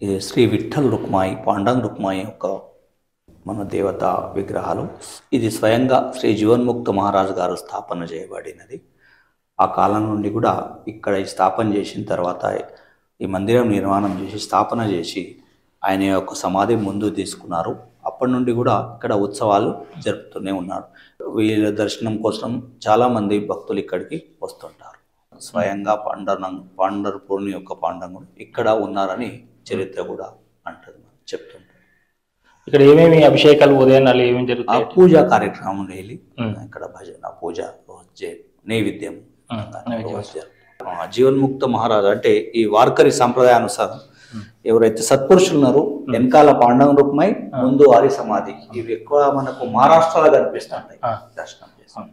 ఇది శ్రీ విఠల్ రుక్మాయి పాండురంగ రుక్మాయి యొక్క మన దేవతా విగ్రహాలు. ఇది స్వయంగా శ్రీ జీవన్ముక్త మహారాజు గారు స్థాపన చేయబడినది. ఆ కాలం నుండి కూడా ఇక్కడ ఈ స్థాపన చేసిన తర్వాత ఈ మందిరం నిర్మాణం చేసి స్థాపన చేసి ఆయన యొక్క సమాధి ముందు తీసుకున్నారు. అప్పటి నుండి కూడా ఇక్కడ ఉత్సవాలు జరుపుతూనే ఉన్నారు. వీళ్ళ దర్శనం కోసం చాలామంది భక్తులు ఇక్కడికి వస్తుంటారు. స్వయంగా పండర్పూర్ని యొక్క పాండురంగుడు ఇక్కడ ఉన్నారని చరిత్ర కూడా అంటది, చెప్తుంటారు. ఇక్కడ ఏమేమి అభిషేకాలు ఉదయాన్నాలు ఏమేమి జరుగుతాయి? పూజా కార్యక్రమం డైలీ ఇక్కడ భజన పూజ నైవేద్యం. జీవన్ముక్త మహారాజు అంటే ఈ వార్కరి సంప్రదాయానుసారం ఎవరైతే సత్పురుషులు ఉన్నారో వెనకాల పాండురంగ రుక్మాయి, ముందు వారి సమాధి, ఇవి ఎక్కువ మనకు మహారాష్ట్రలో కనిపిస్తుంటాయి. దర్శనం చేస్తాం.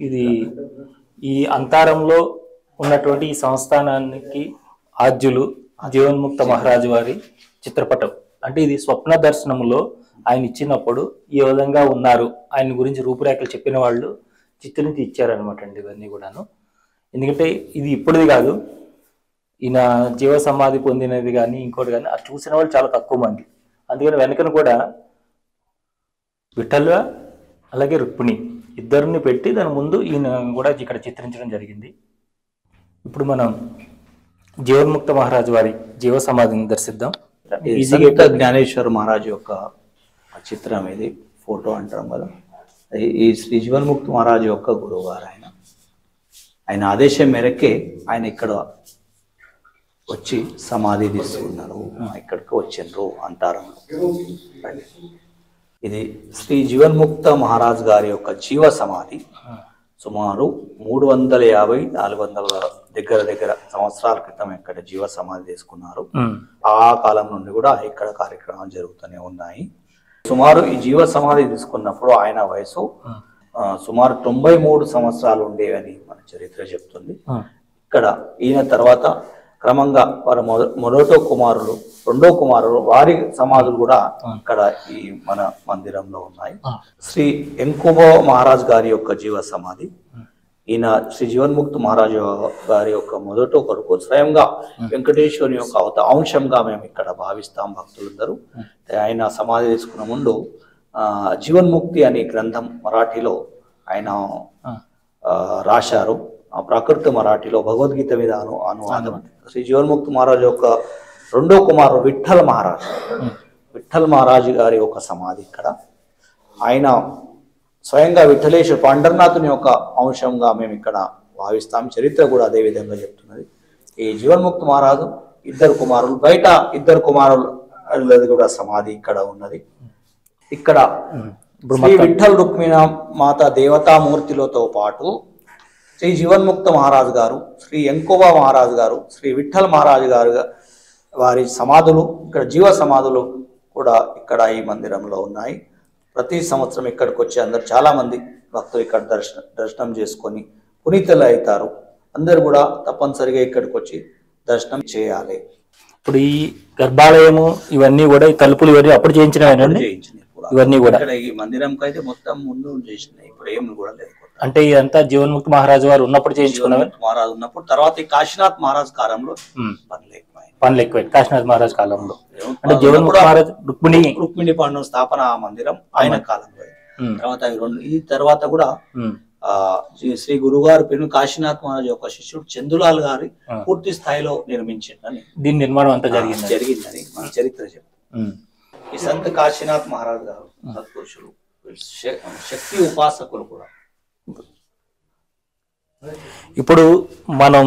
ఇది ఈ అంతరంలో ఉన్నటువంటి ఈ సంస్థానానికి ఆద్యులు జీవన్ముక్త మహారాజు వారి చిత్రపటం. అంటే ఇది స్వప్న దర్శనంలో ఆయన ఇచ్చినప్పుడు ఈ విధంగా ఉన్నారు, ఆయన గురించి రూపురేఖలు చెప్పిన వాళ్ళు చిత్రించి ఇచ్చారనమాట అండి. ఇవన్నీ కూడాను ఎందుకంటే ఇది ఇప్పుడుది కాదు, ఈయన జీవ సమాధి పొందినది కానీ ఇంకోటి కానీ అది చూసిన వాళ్ళు చాలా తక్కువ మంది. అందుకని వెనకను కూడా విఠల అలాగే రుక్మిణి ఇద్దరిని పెట్టి దాని ముందు ఈయన కూడా ఇక్కడ చిత్రించడం జరిగింది. ఇప్పుడు మనం జీవన్ముక్త మహారాజు వారి జీవ సమాధిని దర్శిద్దాం. జ్ఞానేశ్వర మహారాజు యొక్క చిత్రం ఇది, ఫోటో అంటాం కదా. ఈ శ్రీ జీవన్ముక్త మహారాజు యొక్క గురువు గారు ఆయన ఆదేశం మేరకే ఆయన ఇక్కడ వచ్చి సమాధి తీసుకున్నారు, ఇక్కడికి వచ్చిండ్రు అంటారంలో. ఇది శ్రీ జీవన్ముక్త మహారాజ్ గారి యొక్క జీవ సమాధి. సుమారు 350-400 దగ్గర సంవత్సరాల క్రితం ఇక్కడ జీవ సమాధి తీసుకున్నారు. ఆ కాలం నుండి కూడా ఇక్కడ కార్యక్రమాలు జరుగుతూనే ఉన్నాయి. సుమారు ఈ జీవ సమాధి తీసుకున్నప్పుడు ఆయన వయసు సుమారు 93 సంవత్సరాలు ఉండేవని మన చరిత్ర చెప్తుంది. ఇక్కడ ఈయన తర్వాత క్రమంగా వారి మొదటి కుమారులు, రెండో కుమారులు, వారి సమాధులు కూడా ఇక్కడ ఈ మన మందిరంలో ఉన్నాయి. శ్రీ ఎంకుబో మహారాజ్ గారి యొక్క జీవ సమాధి. ఈయన శ్రీ జీవన్ముక్త మహారాజు గారి యొక్క మొదటి కొడుకు, స్వయంగా వెంకటేశ్వరుని యొక్క అంశంగా మేము ఇక్కడ భావిస్తాం భక్తులందరూ. ఆయన సమాధి తీసుకున్న ముందు జీవన్ముక్తి అనే గ్రంథం మరాఠీలో ఆయన రాశారు. ప్రాకృత మరాఠీలో భగవద్గీత మీద అనువాదం. శ్రీ జీవన్ముక్త మహారాజు యొక్క రెండో కుమారుడు విఠల్ మహారాజు గారి యొక్క సమాధి ఇక్కడ. ఆయన స్వయంగా విఠలేశ్వర పండర్నాథుని యొక్క అంశంగా మేము ఇక్కడ భావిస్తాం. చరిత్ర కూడా అదే విధంగా చెప్తున్నది. ఈ జీవన్ముక్త మహారాజు ఇద్దరు కుమారులు, బయట ఇద్దరు కుమారులది కూడా సమాధి ఇక్కడ ఉన్నది. ఇక్కడ శ్రీ విఠల్ రుక్మిణ మాత దేవతామూర్తిలతో పాటు శ్రీ జీవన్ముక్త మహారాజు గారు, శ్రీ ఎంకోబా మహారాజు గారు, శ్రీ విఠల్ మహారాజు గారు వారి సమాధులు, ఇక్కడ జీవ సమాధులు కూడా ఇక్కడ ఈ మందిరంలో ఉన్నాయి. ప్రతి సంవత్సరం ఇక్కడికి వచ్చి అందరు చాలా మంది భక్తులు ఇక్కడ దర్శనం చేసుకొని పునీతులు అవుతారు. అందరు కూడా తప్పనిసరిగా ఇక్కడికి వచ్చి దర్శనం చేయాలి. ఇప్పుడు ఈ గర్భాలయము ఇవన్నీ కూడా ఈ తలుపులు ఇవన్నీ అప్పుడు చేయించినవి, ఇవన్నీ కూడా ఈ మందిరంకి అయితే మొత్తం ముందు చేసినాయి, ఇప్పుడు ఏమి కూడా లేదు. అంటే ఇదంతా జీవన్ముక్త మహారాజు వారు ఉన్నప్పుడు చేయించుకున్నారు. మహారాజు ఉన్నప్పుడు, తర్వాత ఈ కాశీనాథ్ మహారాజ్ కాలంలో పనిలేకపోయింది. పనులు ఎక్కువ కాశీనాథ్ మహారాజ్ కాలంలో. అంటే జీవన్ముక్త మహారాజ్ రుక్మిణి పాండవ స్థాపన మందిరం ఆయన కాలంలో. తర్వాత ఈ తర్వాత కూడా శ్రీ గురుగారు పెను కాశీనాథ్ మహారాజ్ యొక్క శిష్యుడు చందులాల్ గారి పూర్తి స్థాయిలో నిర్మించిందని, దీని నిర్మాణం అంతా జరిగిందని మన చరిత్ర చెప్తుంది. ఈ సంత కాశీనాథ్ మహారాజ్ గారు సత్పురుషులు, శక్తి ఉపాసకులు కూడా. ఇప్పుడు మనం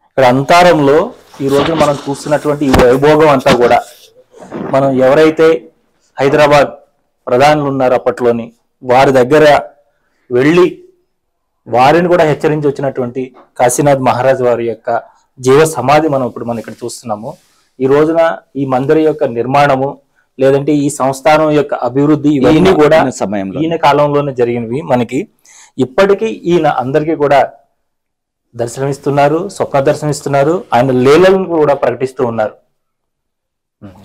ఇక్కడ అంతరంలో ఈ రోజు మనం చూస్తున్నటువంటి ఈ వైభోగం అంతా కూడా మనం ఎవరైతే హైదరాబాద్ ప్రధానులు ఉన్నారో అప్పట్లోని వారి దగ్గర వెళ్ళి వారిని కూడా హెచ్చరించి వచ్చినటువంటి కాశీనాథ్ మహారాజ్ వారి యొక్క జీవ సమాధి మనం ఇక్కడ చూస్తున్నాము. ఈ రోజున ఈ మందిరం యొక్క నిర్మాణము లేదంటే ఈ సంస్థానం యొక్క అభివృద్ధి ఇవన్నీ కూడా సమయంలో ఈయన కాలంలోనే జరిగినవి. మనకి ఇప్పటికీ ఈయన అందరికీ కూడా దర్శనమిస్తున్నారు, స్వప్న దర్శనమిస్తున్నారు, ఆయన లీలలను కూడా ప్రకటిస్తూ ఉన్నారు.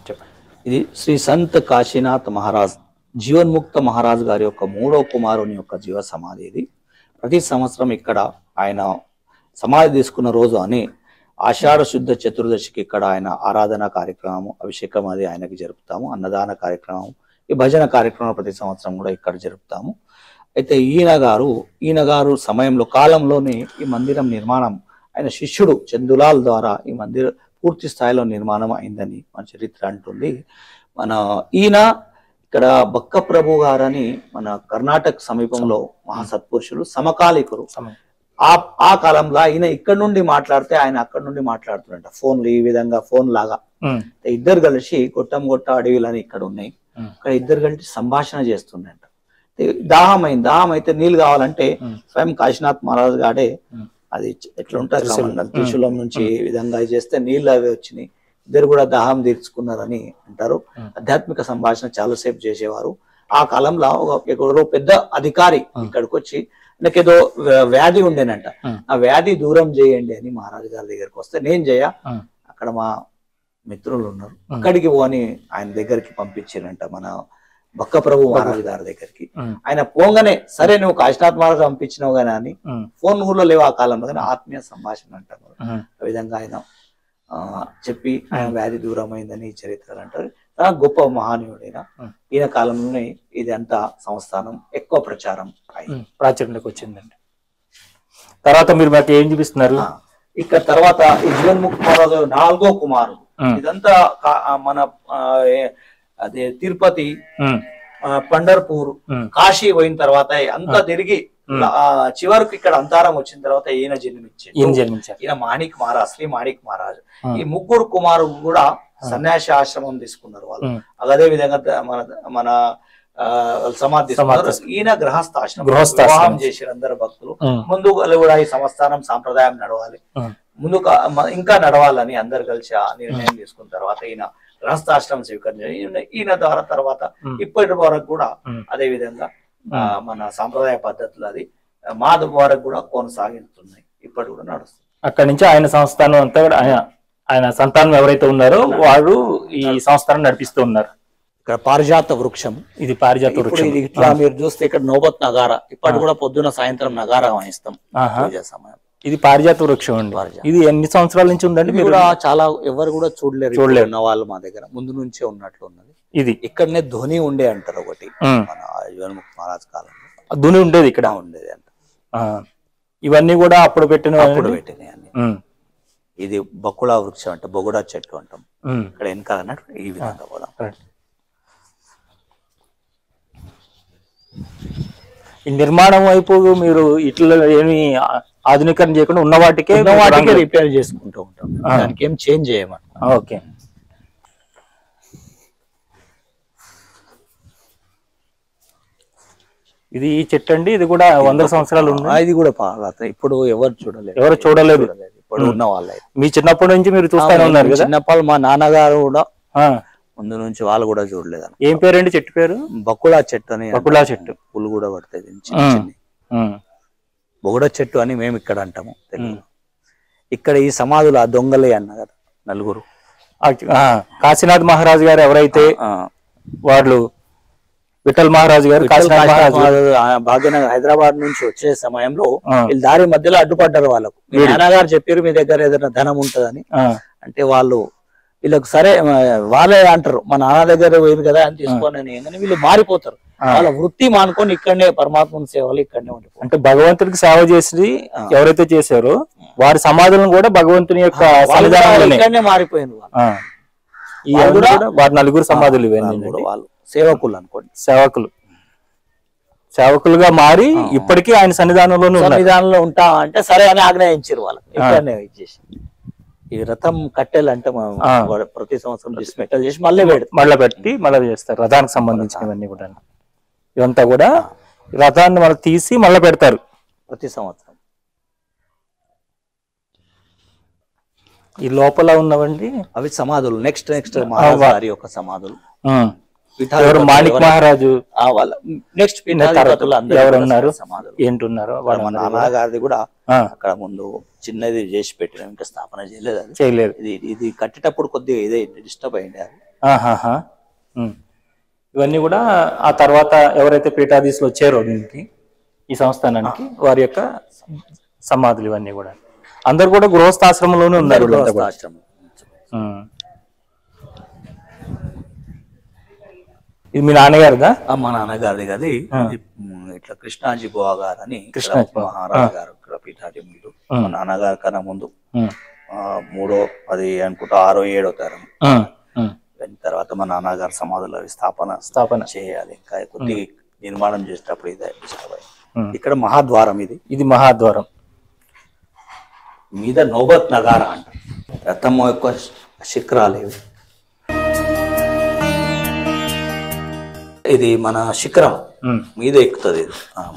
చెప్పండి. ఇది శ్రీ సంత్ కాశీనాథ్ మహారాజ్ జీవన్ముక్త మహారాజ్ గారి యొక్క 3వ కుమారుని యొక్క జీవ సమాధి. ఇది ప్రతి సంవత్సరం ఇక్కడ ఆయన సమాధి తీసుకున్న రోజు అని ఆషాఢ శుద్ధ చతుర్దశికి ఇక్కడ ఆయన ఆరాధన కార్యక్రమం, అభిషేకం అది ఆయనకి జరుపుతాము. అన్నదాన కార్యక్రమం, ఈ భజన కార్యక్రమం ప్రతి సంవత్సరం కూడా ఇక్కడ జరుపుతాము. అయితే ఈయన గారు సమయంలో కాలంలోనే ఈ మందిరం నిర్మాణం ఆయన శిష్యుడు చందులాల్ ద్వారా ఈ మందిరం పూర్తి స్థాయిలో నిర్మాణం అయిందని మన చరిత్ర అంటుంది. ఈయన ఇక్కడ బక్క ప్రభు గారని మన కర్ణాటక సమీపంలో మహాసత్పురుషులు, సమకాలీకులు. ఆ కాలంలో ఆయన ఇక్కడ నుండి మాట్లాడితే ఆయన అక్కడ నుండి మాట్లాడుతున్నట్ట. ఫోన్లు ఈ విధంగా ఫోన్ లాగా ఇద్దరు కలిసి గొట్ట అడవిలని ఇక్కడ ఉన్నాయి, ఇక్కడ ఇద్దరు కలిసి సంభాషణ చేస్తుండట. దాహం అయితే నీళ్ళు కావాలంటే స్వయం కాశీనాథ్ మహారాజ్ గాడే అది ఎట్లా ఉంటుంది త్రిశూలం నుంచి ఈ విధంగా చేస్తే నీళ్ళు అవి వచ్చినాయి. ఇద్దరు కూడా దాహం తీర్చుకున్నారని అంటారు. ఆధ్యాత్మిక సంభాషణ చాలాసేపు చేసేవారు. ఆ కాలంలో ఒక పెద్ద అధికారి ఇక్కడికి వచ్చి నాకేదో వ్యాధి ఉండేనంట, ఆ వ్యాధి దూరం చేయండి అని మహారాజు గారి దగ్గరికి వస్తే నేను అక్కడ మా మిత్రులు ఉన్నారు అక్కడికి పోని ఆయన దగ్గరికి పంపించారంట మన బక్క ప్రభు మహారాజు గారి దగ్గరికి. ఆయన పోగానే సరే నువ్వు కాశీనాథ్ మహారాజు పంపించినావు గానీ అని ఫోన్ ఊర్లో లేవు ఆ కాలంలో, కానీ ఆత్మీయ సంభాషణ అంటారు. ఆ విధంగా ఆయన చెప్పి ఆయన వ్యాధి దూరం అయిందని చరిత్రలు అంటారు. చాలా గొప్ప మహానీయుడైన ఈయన కాలంలోనే ఇది అంతా సంస్థానం ఎక్కువ ప్రాచుర్యంలోకి వచ్చిందండి. తర్వాత మీరు మాకు ఏం చూపిస్తున్నారు ఇక్కడ? తర్వాత ఈ జీవన్ముక్త మహారాజు 4వ కుమారుడు. ఇదంతా మన అదే తిరుపతి, పండర్పూర్, కాశీ పోయిన తర్వాత అంతా తిరిగి చివరికి ఇక్కడ అంతారం వచ్చిన తర్వాత ఈయన జన్మించారు. ఈయన మాణిక్ మహారాజ్, శ్రీ మాణిక్ మహారాజ్. ఈ 3 కుమారులు కూడా సన్యాసి ఆశ్రమం తీసుకున్నారు వాళ్ళు. అదే విధంగా మన సమాధి తీసుకున్నారు. ఈయన గృహస్థాశ్రమం చేశారు అందరు భక్తులు. ముందు కూడా ఈ సంస్థానం సాంప్రదాయం నడవాలి, ముందు ఇంకా నడవాలని అందరు కలిసి ఆ నిర్ణయం తీసుకున్న తర్వాత ఈయన గృహస్థాశ్రమం స్వీకరించారు. ఈయన ద్వారా తర్వాత ఇప్పటి వరకు కూడా అదే విధంగా మన సాంప్రదాయ పద్ధతులు అది మాధవ్ వరకు కూడా కొనసాగుతున్నాయి, ఇప్పటి కూడా నడుస్తుంది. అక్కడి నుంచి ఆయన సంస్థానం అంతా కూడా ఆయన సంతానం ఎవరైతే ఉన్నారో వారు ఈ సంస్థానం నడిపిస్తూ ఉన్నారు. ఇక్కడ పారిజాత వృక్షం, ఇది పారిజాత వృక్షం. ఇట్లా మీరు చూస్తే ఇక్కడ నోబత్ నగారా, ఇప్పటి కూడా పొద్దున సాయంత్రం నగారా వాయిస్తాం సమయం. ఇది పారిజాత వృక్షం అండి. ఇది ఎన్ని సంవత్సరాల నుంచి ఉందండి? మీరు చాలా ఎవరు కూడా చూడలేరు ఉన్న వాళ్ళు మా దగ్గర ముందు నుంచే ఉన్నట్లు ఉన్నది. ఇది ఇక్కడనే ధ్వని ఉండే అంటారు ఒకటి, మన జీవన్ముక్త మహారాజ్ కాలంలో ధ్వని ఉండేది, ఇక్కడ ఉండేది అంట. ఇవన్నీ కూడా అప్పుడు పెట్టినవి అన్ని. ఇది బకుళా వృక్షం అంటే బొగుడా చెట్టు అంటాం. ఇక్కడ వెనకాల అన్నట్టు ఈ విధంగా పోదాం. ఈ నిర్మాణం వైపు మీరు ఇట్లా ఏమి ఆధునీకరణ చేయకుండా ఉన్న వాటికే రిపేర్ చేసుకుంటూ ఉంటాం, దానికి ఏం చేంజ్ చేయమని. ఓకే. ఇది ఈ చెట్టు అండి, ఇది కూడా 100 సంవత్సరాలు ఉంది. ఇది కూడా ఇప్పుడు ఎవరు చూడలేదు ఇప్పుడు ఉన్న వాళ్ళే. మీ చిన్నప్పటి నుంచి మీరు చూస్తూనే ఉన్నారు కదా? చిన్నప్పుడు మా నాన్నగారు కూడా ముందు నుంచి వాళ్ళు కూడా చూడలేదు. ఏం పేరండి చెట్టు పేరు? బకుళా చెట్టు అని. బకుళా చెట్టు పులు కూడా పడుతుంది, బొగుడా చెట్టు అని మేము ఇక్కడ అంటాము. ఇక్కడ ఈ సమాధులు ఆ దొంగలే అన్న కదా నలుగురు. కాశీనాథ్ మహారాజ్ గారు ఎవరైతే వాళ్ళు విఠల్ మహారాజ్ గారు భాగ్యనగర్ హైదరాబాద్ నుంచి వచ్చే సమయంలో వీళ్ళు దారి మధ్యలో అడ్డుపడ్డారు. వాళ్ళకు నాన్నగారు చెప్పారు మీ దగ్గర ఏదైనా ధనం ఉంటదని, అంటే వాళ్ళు వీళ్ళకి సరే వాళ్ళే అంటారు మా నాన్న దగ్గర పోయింది కదా అని తీసుకొని కానీ వీళ్ళు మారిపోతారు. వాళ్ళ వృత్తి మానుకొని ఇక్కడనే పరమాత్మని సేవలు ఇక్కడనే ఉండిపోతారు. అంటే భగవంతుడికి సేవ చేసి ఎవరైతే చేశారో వారి సమాధులను కూడా భగవంతుని యొక్క ఇక్కడనే మారిపోయింది. వారి నలుగురు సమాధులు ఇవన్నీ వాళ్ళు సేవకులు అనుకోండి, సేవకులుగా మారి ఇప్పటికీ ఆయన సన్నిధానంలో ఉంటా అంటే సరే అని ఆజ్ఞాయించారు వాళ్ళకి. ఇక్కడనే ఇచ్చేసి ఈ రథం కట్టెలు అంటే ప్రతి సంవత్సరం డిస్మెటల్ చేసి మళ్ళీ పెట్టి మళ్ళీ చేస్తారు. రథానికి సంబంధించినవన్నీ కూడా ఇవంతా కూడా రథాన్ని మళ్ళీ తీసి మళ్ళీ పెడతారు ప్రతి సంవత్సరం. ఈ లోపల ఉన్నవండి అవి సమాధులు. నెక్స్ట్ మహారాజు యొక్క సమాధులు. మాణిక్ మహారాజు నెక్స్ట్ ఎవరున్నారు ఏంటున్నారు వాళ్ళ నాన్నగారిది కూడా అక్కడ ముందు చిన్నది చేసి పెట్టిన, ఇంకా స్థాపన చేయలేదు. అది చేయలేదు. ఇది కట్టేటప్పుడు కొద్దిగా ఇదే డిస్టర్బ్ అయింది అది. ఇవన్నీ కూడా ఆ తర్వాత ఎవరైతే పీఠాధీశులు వచ్చారో దీనికి ఈ సంస్థానానికి వారి యొక్క సమాధులు ఇవన్నీ కూడా అందరు కూడా గృహస్థాశ్రమంలోనే ఉన్నారు. ఇది మీ నాన్నగారిదా? మా నాన్నగారిది కదా. ఇట్లా కృష్ణాజీ బువా గారు అని మహారాజు గారు ఇక్కడ పీఠాధిములు. మా నాన్నగారి కన్నా ముందు 3వ అది అనుకుంటా 6వ 7వ తరం. తర్వాత మా నాన్నగారు సమాధుల స్థాపన చేయాలి. ఇంకా కొద్ది నిర్మాణం చేసేటప్పుడు ఇదే ఇక్కడ మహాద్వారం. ఇది మహాద్వారం మీద నోబత్ నగారా అంట. రథం యొక్క శిఖరాలు ఇవి. ఇది మన శిఖరం మీద ఎక్కుతుంది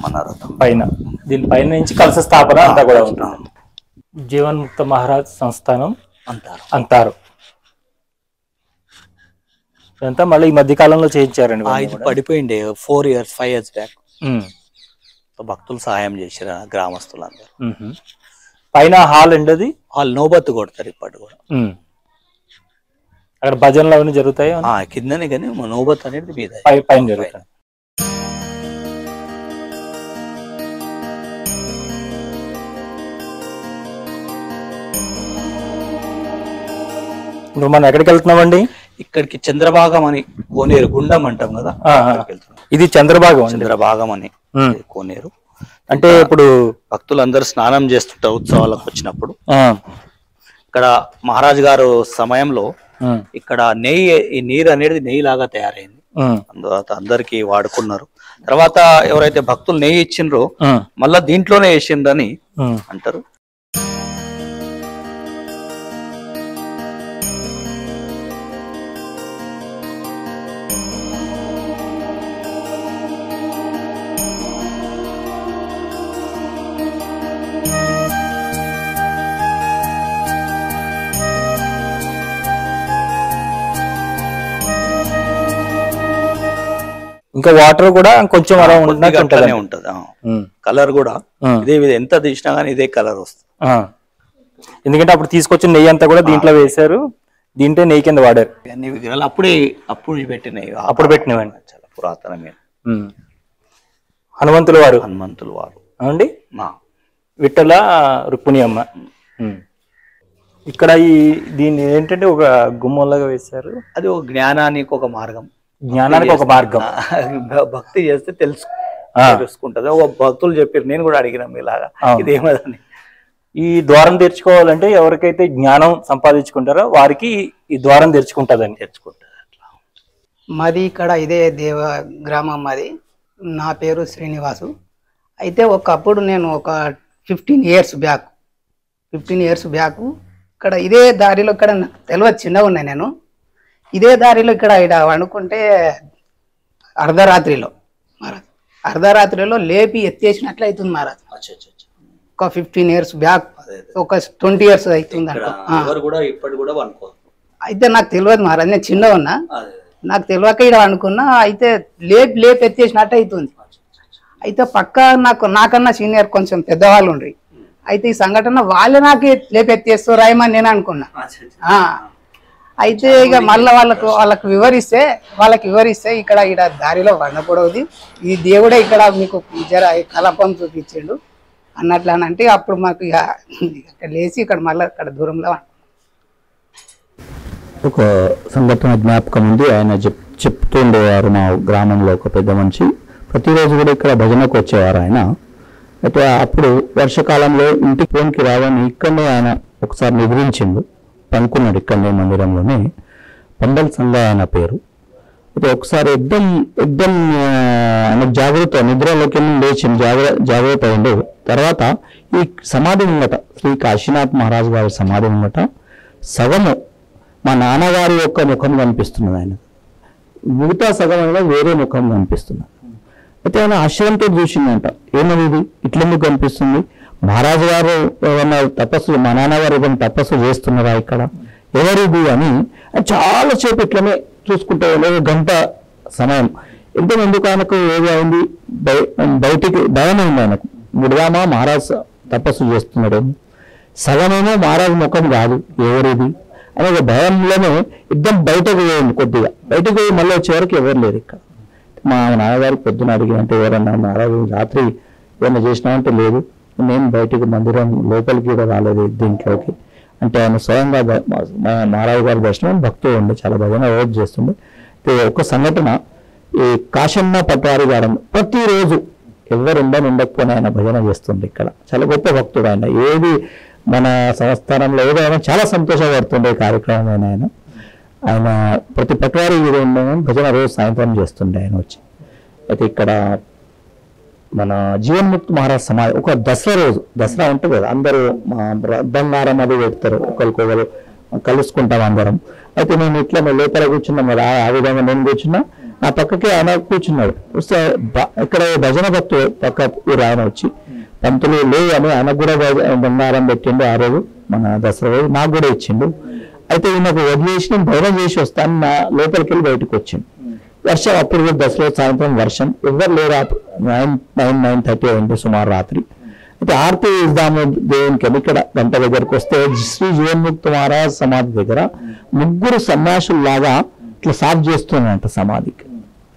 మన రథం పైన. దీని పైన నుంచి కలశ స్థాపన అంతా కూడా ఉంటుంది. జీవన్ముక్త మహారాజ్ సంస్థానం అంటారు. ఇదంతా మళ్ళీ ఈ మధ్య కాలంలో చేయించారండి. ఇది పడిపోయింది 4 years 5 years బ్యాక్. భక్తులు సహాయం చేశారు గ్రామస్తులందరూ. పైన హాల్ అండి, అది హాల్ నోబత్ కొడతారు ఇప్పటి కూడా. అక్కడ భజనలు అవన్నీ జరుగుతాయి కిందనే, కానీ నోబత్ అనేది మీద పైన జరుగుతాయి. ఇప్పుడు మనం ఎక్కడికి వెళ్తున్నామండి? ఇక్కడికి చంద్రభాగం అని కోనేరు గుండం అంటాం కదా. ఇది చంద్రభాగం అని కోనేరు. అంటే ఇప్పుడు భక్తులందరూ స్నానం చేస్తుంటారు ఉత్సవాలకు వచ్చినప్పుడు. ఇక్కడ మహారాజు గారు సమయంలో ఇక్కడ ఈ నీరు అనేది నెయ్యి లాగా తయారైంది. అందువల్ల అందరికి వాడుకున్నారు. తర్వాత ఎవరైతే భక్తులు నెయ్యి ఇచ్చిండ్రో మళ్ళా దీంట్లోనే వేసిండ్రని అంటారు. ఇంకా వాటర్ కూడా కొంచెం అలా ఉంటది. కలర్ కూడా ఇదే ఎంత తీసినా గానీ ఇదే కలర్ వస్తుంది. ఎందుకంటే అప్పుడు తీసుకొచ్చిన నెయ్యి అంతా కూడా దీంట్లో వేశారు. దీంట్లో నెయ్యి కింద వాడారు. అన్ని విగ్రహాలు అప్పుడు పెట్టినవి. చాలా పురాతనమైన హనుమంతుల వారు అండి, విఠల రుక్మిణి అమ్మ. ఇక్కడ దీన్ని ఏంటంటే ఒక గుమ్మంలాగా వేశారు. అది ఒక జ్ఞానానికి ఒక మార్గం. భక్తి చేస్తే తెలుసుకుంటది. ఒక భక్తులు చెప్పారు, నేను కూడా అడిగిన మీలాగా ఇదేమదని. ఈ ద్వారం తెరుచుకోవాలంటే ఎవరికైతే జ్ఞానం సంపాదించుకుంటారో వారికి ఈ ద్వారం తెరుచుకుంటారు. మాది ఇక్కడ ఇదే దేవ గ్రామం. మాది నా పేరు శ్రీనివాసు. అయితే ఒకప్పుడు నేను ఒక 15 years బ్యాక్ ఇక్కడ ఇదే దారిలో, ఇక్కడ నాకు తెలియదు, చిన్నగా ఉన్నాయి నేను. ఇదే దారిలో ఇక్కడ వండుకుంటే అర్ధరాత్రిలో లేపి ఎత్తేసినట్లు అవుతుంది మహారాజ్. ఒక 15 years బ్యాక్, ఒక 20 years అవుతుంది. అయితే నాకు తెలియదు మహారాజ్, నేను చిన్నగా ఉన్నా, నాకు తెలియక ఇక్కడ అనుకున్నా. అయితే లేపి ఎత్తేసినట్టు అవుతుంది. అయితే పక్క నాకన్నా సీనియర్ కొంచెం పెద్దవాళ్ళు ఉండ్రి. అయితే ఈ సంఘటన వాళ్ళే నాకు లేపి ఎత్తేస్తారు రాయమని నేను అనుకున్నా. అయితే ఇక మళ్ళీ వాళ్ళకి వివరిస్తే ఇక్కడ దారిలో వండకూడదు, ఈ దేవుడే ఇక్కడ మీకు జర కలపం చూపించిండు అన్నట్లు అని అంటే, అప్పుడు మాకు ఇక లేచి ఇక్కడ మళ్ళీ ఇక్కడ దూరంలో ఒక సంఘటన జ్ఞాపకం ఉంది. ఆయన చెప్తుండేవారు, మా గ్రామంలో ఒక పెద్ద మనిషి ప్రతిరోజు కూడా ఇక్కడ భజనకు వచ్చేవారు ఆయన. అయితే అప్పుడు వర్షాకాలంలో ఇంటికి ఫోన్కి రావని ఇక్కడనే ఆయన ఒకసారి నిద్రించిండు, పనుకున్నాడు ఇక్కడనే మందిరంలోనే. పండల్ సంఘ ఆయన పేరు. అయితే ఒకసారి ఎగ్దం ఆయన జాగ్రత్త నిద్రలోకి వెళ్ళి లేచింది, జాగ్రత్త ఉండు. తర్వాత ఈ సమాధి ఉందట, శ్రీ కాశీనాథ్ మహారాజ్ గారి సమాధి ఉందట. సగము మా నాన్నగారి యొక్క ముఖం కనిపిస్తున్నది, ఆయన మిగతా సగం అనేది వేరే ముఖం కనిపిస్తున్నది. అయితే ఆయన ఆశ్చర్యంతో చూసిందంట, ఏమని ఇది ఇట్లెందుకు కనిపిస్తుంది, మహారాజు గారు ఏమన్నా తపస్సు, మా నాన్నగారు ఏదైనా తపస్సు చేస్తున్నారా ఇక్కడ, ఎవరిది అని చాలా సేపు ఇట్లనే చూసుకుంటే గంట సమయం. ఎందుకు ఆయనకు ఏది అయింది, బయటికి భయం అయింది ఆయనకు. గుడిదామా మహారాజ్ తపస్సు చేస్తున్నాడేమో, సగమేమో మహారాజు ముఖం కాదు, ఎవరిది అని ఒక భయంలోనే ఇద్దరం బయటకు పోయింది. కొద్దిగా బయటకు పోయి మళ్ళీ వచ్చేవరకు ఎవరు లేరు ఇక్కడ. మా నాన్నగారికి పొద్దున అడిగినంటే ఎవరన్నా మహారాజు రాత్రి ఏమైనా చేసినామంటే లేదు, నేను బయటికి మందిరం లోపలికి కూడా రాలేదు దీంట్లోకి అంటే. ఆయన స్వయంగా మహారాజు గారి దర్శనం భక్తులు ఉండే, చాలా భజన రోజు చేస్తుండే. ఒక సంఘటన, ఈ కాశన్న పట్వారి గారు ప్రతిరోజు ఎవరు ఉండకపోయినా ఆయన భజన చేస్తుండే ఇక్కడ. చాలా గొప్ప భక్తుడు ఆయన. ఏది మన సంస్థానంలో ఏదైనా చాలా సంతోషపడుతుండే కార్యక్రమం ఆయన. ఆయన ప్రతి పట్వారి భజన రోజు సాయంత్రం చేస్తుండే ఆయన వచ్చి. అయితే ఇక్కడ మన జీవన్ముక్త మహారాజ్ సమాధి ఒక దసరా రోజు, దసరా ఉంటుంది కదా, అందరూ బంగారం అది పెడతారు, ఒకరికొకరు కలుసుకుంటాం అందరం. అయితే నేను ఇట్లా లోపల కూర్చున్నాం కదా, ఆ విధంగా నేను కూర్చున్నా, నా పక్కకి ఆయన కూర్చున్నాడు. వస్తే ఇక్కడ భజన భక్తులు పక్క ఊరు ఆయన వచ్చి, పంతులు లేవు అని ఆయనకు కూడా బంగారం పెట్టిండు ఆ రోజు, మన దసరా రోజు నాకు కూడా ఇచ్చిండు. అయితే ఈయనకు వదిలేసి నేను భజన చేసి వస్తాను, నా లోపలికి వెళ్ళి బయటకు వచ్చిండు. వర్షం అప్పుడు దసరా వర్షం, వర్షం ఎవరు లేరు. 9:30 అయింది సుమారు రాత్రి. అయితే ఆర్తి ఇద్దాము దేవునికి అని ఇక్కడ గంట దగ్గరకు వస్తే శ్రీ జీవన్ముక్త మహారాజ్ సమాధి దగ్గర 3 సన్యాసుల్లాగా ఇట్లా సాఫ్ చేస్తున్నాయంట సమాధికి.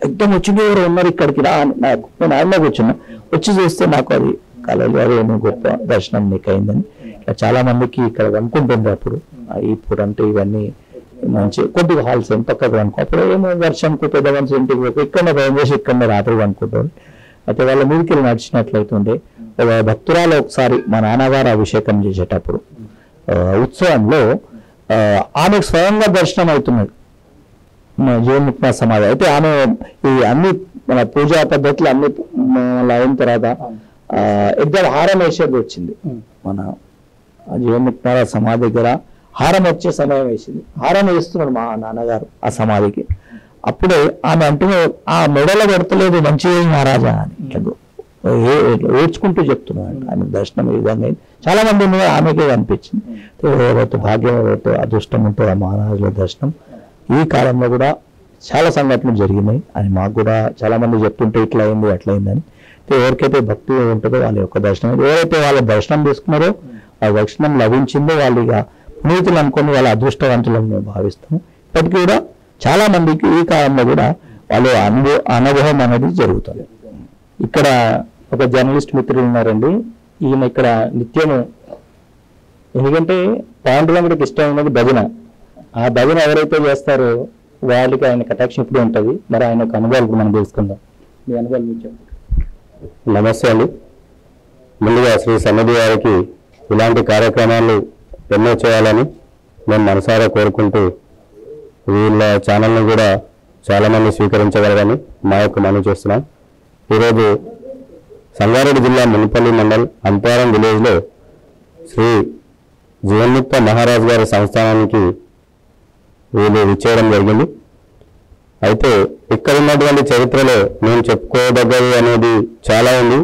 ఎగ్దం వచ్చింది, ఎవరు ఉన్నారు ఇక్కడికి రా, నేను ఆయన కూర్చున్నా. వచ్చి చూస్తే నాకు అది కళలు అదే గొప్ప దర్శనం నీకు అయిందని ఇట్లా చాలా మందికి ఇక్కడ అనుకుంటుంది. అప్పుడు ఇప్పుడు అంటే ఇవన్నీ మంచి కొద్దిగా హాల్స్ ఏం పక్కకు అనుకో, అప్పుడు ఏమో వర్షంకు పెద్ద మనిషి ఇంటికి పోయి ఇక్కడనే భయం చేసి ఇక్కడనే రాత్రి అనుకుంటారు. అయితే వాళ్ళ మీదకి వెళ్ళి నడిచినట్లయితుండే. భక్తురాలు ఒకసారి మా నాన్నగారు అభిషేకం చేసేటప్పుడు ఉత్సవంలో ఆమెకు స్వయంగా దర్శనం అవుతున్నాడు జీవన్ముక్త సమాధి. అయితే ఆమె ఈ అన్ని మన పూజా పద్ధతులు అన్ని అయిన తర్వాత ఇద్దరు హారం వేసేది వచ్చింది. మన జీవన్ముక్త సమాధి దగ్గర హారం వచ్చే సమయం వేసింది. హారం వేస్తున్నాడు మా నాన్నగారు ఆ సమాధికి. అప్పుడే ఆమె అంటూనే ఆ మెడలో పెడతలేదు మంచి మహారాజా అని ఏడ్చుకుంటూ చెప్తున్నాడు. ఆమె దర్శనం ఈ విధంగా చాలా మంది ఆమెకే అనిపించింది. ఎవరైతే భాగ్యం, ఎవరైతే అదృష్టం ఉంటుందో ఆ మహారాజుల దర్శనం. ఈ కాలంలో కూడా చాలా సంఘటనలు జరిగినాయి అని మాకు కూడా చాలా మంది చెప్తుంటే ఇట్లా అయింది అట్లా అయిందని. ఎవరికైతే భక్తి ఉంటుందో వాళ్ళ యొక్క దర్శనం, ఎవరైతే వాళ్ళ దర్శనం తీసుకున్నారో ఆ దర్శనం లభించిందో వాళ్ళు ఇక పునీతులు అనుకుని వాళ్ళ అదృష్టవంతులను మేము భావిస్తాము. ఇప్పటికీ కూడా చాలా మందికి ఈ కాలంలో కూడా వాళ్ళ అనుభవం అనేది జరుగుతుంది. ఇక్కడ ఒక జర్నలిస్ట్ మిత్రులు ఉన్నారండి, ఈయన ఇక్కడ నిత్యము, ఎందుకంటే పాండురంగుడికి ఇష్టమైనది భజన. ఆ భజన ఎవరైతే చేస్తారో వాళ్ళకి ఆయన కటాక్షం ఇప్పుడు ఉంటుంది. మరి ఆయన ఒక అనుభవాలు మనం తెలుసుకుందాం. మీ అనుభవాలు మీరు చెప్పండి. నమస్తే అండి. ముందుగా శ్రీ సన్నిధి వారికి ఇలాంటి కార్యక్రమాలు ఎన్నో చేయాలని నేను మనసారా కోరుకుంటూ వీళ్ళ ఛానల్ని కూడా చాలామంది స్వీకరించగలరని మా యొక్క మనవి చేస్తున్నాం. ఈరోజు సంగారెడ్డి జిల్లా మునిపల్లి మండల్ అంపారం విలేజ్లో శ్రీ జీవన్ముక్త మహారాజ్ గారి సంస్థానానికి వీళ్ళు విచ్చేయడం జరిగింది. అయితే ఇక్కడ ఉన్నటువంటి చరిత్రలో నేను చెప్పుకోదగ్గది అనేది చాలా ఉంది.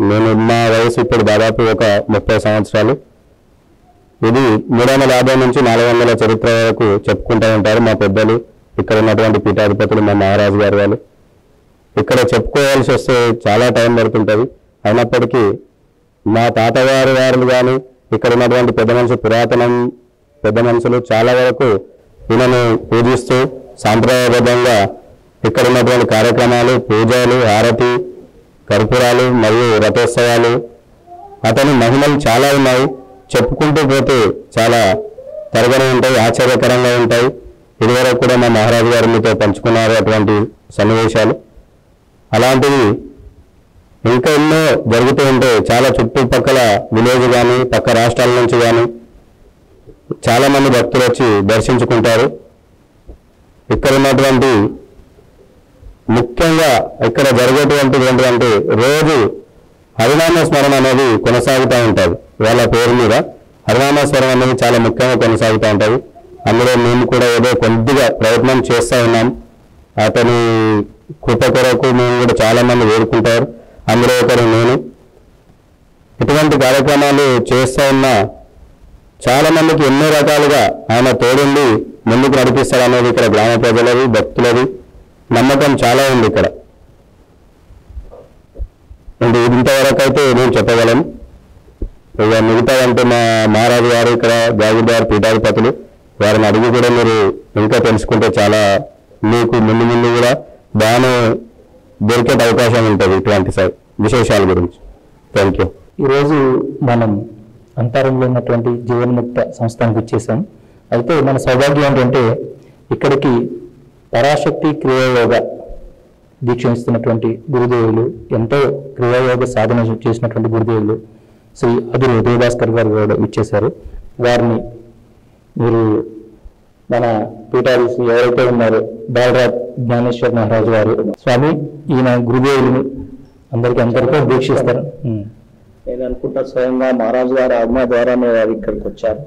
నేను నా వయసు ఇప్పుడు దాదాపు ఒక 30 సంవత్సరాలు. ఇది 350 నుంచి 400 చరిత్ర వరకు చెప్పుకుంటూ ఉంటారు మా పెద్దలు, ఇక్కడ ఉన్నటువంటి పీఠాధిపతులు, మా మహారాజు గారు వాళ్ళు. ఇక్కడ చెప్పుకోవాల్సి వస్తే చాలా టైం పడుతుంటుంది. అయినప్పటికీ మా తాతగారు వారు కానీ ఇక్కడ ఉన్నటువంటి పెద్ద మనుషులు చాలా వరకు ఈయనను పూజిస్తూ సాంప్రదాయబద్ధంగా ఇక్కడ ఉన్నటువంటి కార్యక్రమాలు, పూజలు, హారతి, కర్పూరాలు మరియు రథోత్సవాలు, అతని మహిమలు చాలా ఉన్నాయి. చెప్పుకుంటూ పోతే చాలా తరగని ఉంటాయి, ఆశ్చర్యకరంగా ఉంటాయి. ఇదివరకు కూడా మా మహారాజు గారు మీతో పంచుకున్నారు అటువంటి సన్నివేశాలు. అలాంటివి ఇంకా ఎన్నో జరుగుతూ ఉంటే చాలా చుట్టుపక్కల విలేజ్ కానీ పక్క రాష్ట్రాల నుంచి కానీ చాలామంది భక్తులు వచ్చి దర్శించుకుంటారు. ఇక్కడ ఉన్నటువంటి ముఖ్యంగా ఇక్కడ జరిగేటువంటిది ఏంటంటే రోజు హరినామ స్మరణ అనేది కొనసాగుతూ ఉంటుంది. వాళ్ళ పేరు మీద హరినామ స్మరణ అనేది చాలా ముఖ్యంగా కొనసాగుతూ ఉంటుంది. అందులో మేము కూడా ఏదో కొద్దిగా ప్రయత్నం చేస్తూ ఉన్నాం. అతని కృప కొరకు మేము కూడా చాలామంది వేడుకుంటారు. అందులో ఒకరు నేను. ఇటువంటి కార్యక్రమాలు చేస్తూ ఉన్నా చాలామందికి ఎన్నో రకాలుగా ఆయన తోడుండి ముందుకు నడిపిస్తారు అనేది ఇక్కడ గ్రామ ప్రజలది భక్తులది నమ్మకం చాలా ఉంది ఇక్కడ. ఇంతవరకు అయితే నేను చెప్పగలను. ఇక మిగతాదంటే మా మహారాజు గారు ఇక్కడ జాగీర్దార్ పీఠాధిపతులు వారిని అడిగి కూడా మీరు ఇంకా తెలుసుకుంటే చాలా మీకు ముందు ముందు కూడా బాగానే దొరికే అవకాశం ఉంటుంది ఇటువంటి విశేషాల గురించి. Thank you. ఈరోజు మనం అంతరంలో ఉన్నటువంటి జీవన్ముక్త సంస్థానికి వచ్చేసాం. అయితే మన సౌభాగ్యం ఏంటంటే ఇక్కడికి పరాశక్తి క్రియాయోగ దీక్ష ఇస్తున్నటువంటి గురుదేవులు, ఎంతో క్రియాయోగ సాధన చేసినటువంటి గురుదేవులు శ్రీ అదురు ఉదయభాస్కర్ గారు కూడా ఇచ్చేశారు. వారిని మీరు మన పీఠాధీశులు ఎవరైతే ఉన్నారో బాలరాజ్ జ్ఞానేశ్వర్ మహారాజు గారు స్వామి, ఈయన గురుదేవులు అందరికీ దీక్షిస్తారు. నేను అనుకుంటా స్వయంగా మహారాజు గారి ఆజ్ఞ ద్వారానే వారు ఇక్కడికి వచ్చారు.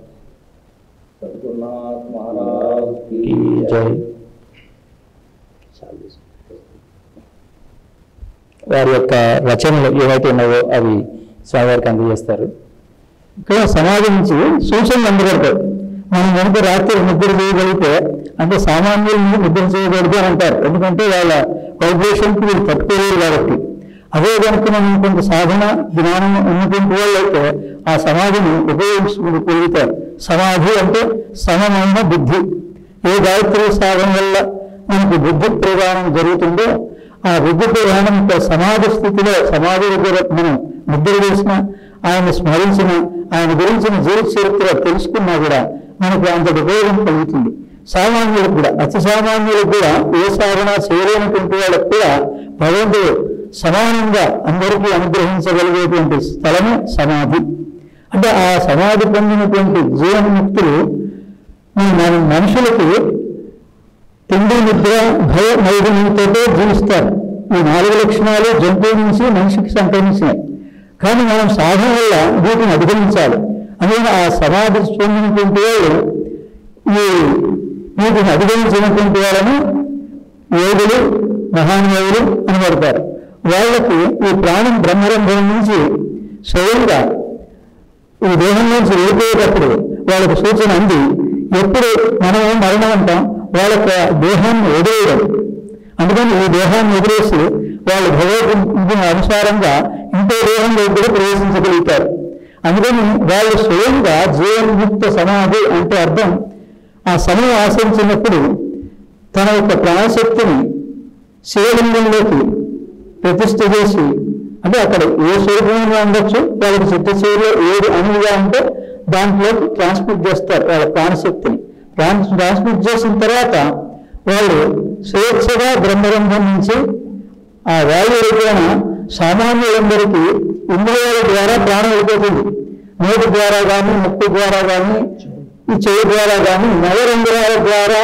వారి యొక్క రచనలు ఏవైతే ఉన్నాయో అవి స్వామివారికి అందజేస్తారు. ఇక్కడ సమాజం నుంచి సూచనలు అందుకుంటారు. మనం కనుక రాత్రి నిద్ర చేయగలిగితే అంటే సామాన్యుల్ని నిద్ర చేయగలిగితే అని అంటారు. ఎందుకంటే వాళ్ళ వైబ్రేషన్కి వీళ్ళు తట్టుకోలేరు కాబట్టి. అదే కనుక మనం కొంత సాధన జ్ఞానం ఉన్నటువంటి వాళ్ళు అయితే ఆ సమాధిని ఉపయోగించుకోగలుగుతారు. సమాధి అంటే సమమైన బుద్ధి. ఏ గాయత్రి సాధన వల్ల మనకు బుద్ధి ప్రదానం జరుగుతుందో ఆ బుద్ధి ప్రదానం సమాధి స్థితిలో సమాధి దగ్గర మనం నిద్ర చేసిన ఆయన స్మరించిన ఆయన గురించిన జీవిత చరిత్ర తెలుసుకున్నా కూడా మనకు అంతటి ఉపయోగం కలుగుతుంది. సామాన్యులకు కూడా అతి సామాన్యులకు కూడా ఏ సాధన చేయలేనటువంటి వాళ్ళకు కూడా భగవంతుడు సమానంగా అందరికీ అనుగ్రహించగలిగేటువంటి స్థలమే సమాధి. అంటే ఆ సమాధి పొందినటువంటి జీవన్ముక్తులు మన మనుషులకి తిండి నిద్ర భయ నైపుణ్యంతో జీవిస్తారు. ఈ 4 లక్షణాలు జంతువు నుంచి మనిషికి సంక్రమించినాయి. కానీ మనం సాధన వల్ల వీటిని అధిగమించాలి. అందువల్ల ఆ సమాధి పొందినటువంటి వాళ్ళు వీటిని అధిగమించినటువంటి వాళ్ళని యోగులు మహానుభావులు అనబడతారు. వాళ్ళకి ఈ ప్రాణం బ్రహ్మరంధ్రం నుంచి స్వయంగా ఈ దేహం నుంచి వెళ్ళిపోయేటప్పుడు వాళ్ళకు సూచన అంది. ఎప్పుడు మనం మరణం అంటాం, వాళ్ళకి దేహాన్ని వదిలేయడం. అందుకని ఈ దేహాన్ని వదిలేసి వాళ్ళు భగవద్గీత అనుసారంగా ఇంకో దేహంలో కూడా ప్రవేశించగలుగుతారు. అందుకని వాళ్ళు స్వయంగా జీవన్ముక్త సమాధి అంటే అర్థం ఆ సమయం ఆశించినప్పుడు తన యొక్క ప్రాణశక్తిని శివలింగంలోకి ప్రతిష్ఠ చేసి, అంటే అక్కడ ఏ స్వరూపంగా ఉండొచ్చు, వాళ్ళకి చిత్తశైలిలో ఏది అణువుగా ఉంటే దాంట్లోకి ట్రాన్స్మిట్ చేస్తారు వాళ్ళ ప్రాణశక్తిని. ట్రాన్స్మిట్ చేసిన తర్వాత వాళ్ళు స్వేచ్ఛగా బ్రహ్మరంధ్రం నుంచి ఆ వాయువులైన సామాన్యులందరికీ ఇంద్రియాల ద్వారా ప్రాణం వెళ్ళిపోతుంది. నోటి ద్వారా కానీ, ముక్కు ద్వారా కానీ, ఈ చెవి ద్వారా కానీ, నవరంధ్రాల ద్వారా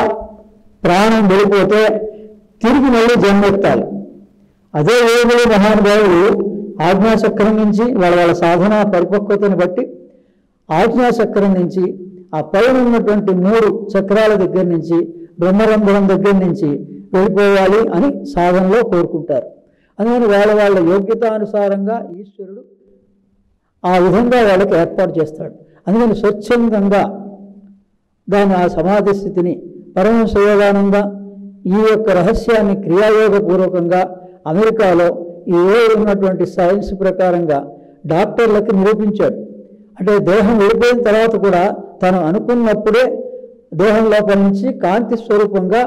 ప్రాణం వెళ్ళిపోతే తిరిగి మళ్ళీ జన్మెత్తాలి. అదే యోగులు మహానుభావులు ఆజ్ఞాచక్రం నుంచి వాళ్ళ సాధన పరిపక్వతను బట్టి ఆజ్ఞాచక్రం నుంచి ఆ పైన ఉన్నటువంటి 3 చక్రాల దగ్గర నుంచి బ్రహ్మరంధ్రం దగ్గర నుంచి వెళ్ళిపోవాలి అని సాధనలో కోరుకుంటారు. అందుకని వాళ్ళ యోగ్యతానుసారంగా ఈశ్వరుడు ఆ విధంగా వాళ్ళకి ఏర్పాటు చేస్తాడు. అందుకని స్వచ్ఛందంగా దాని ఆ సమాధి స్థితిని పరమహంస యోగానంద ఈ యొక్క రహస్యాన్ని క్రియాయోగపూర్వకంగా అమెరికాలో ఈ ఉన్నటువంటి సైన్స్ ప్రకారంగా డాక్టర్లకు నిరూపించాడు. అంటే దేహం వెళ్ళిపోయిన తర్వాత కూడా తను అనుకున్నప్పుడే దేహం లోపల నుంచి కాంతి స్వరూపంగా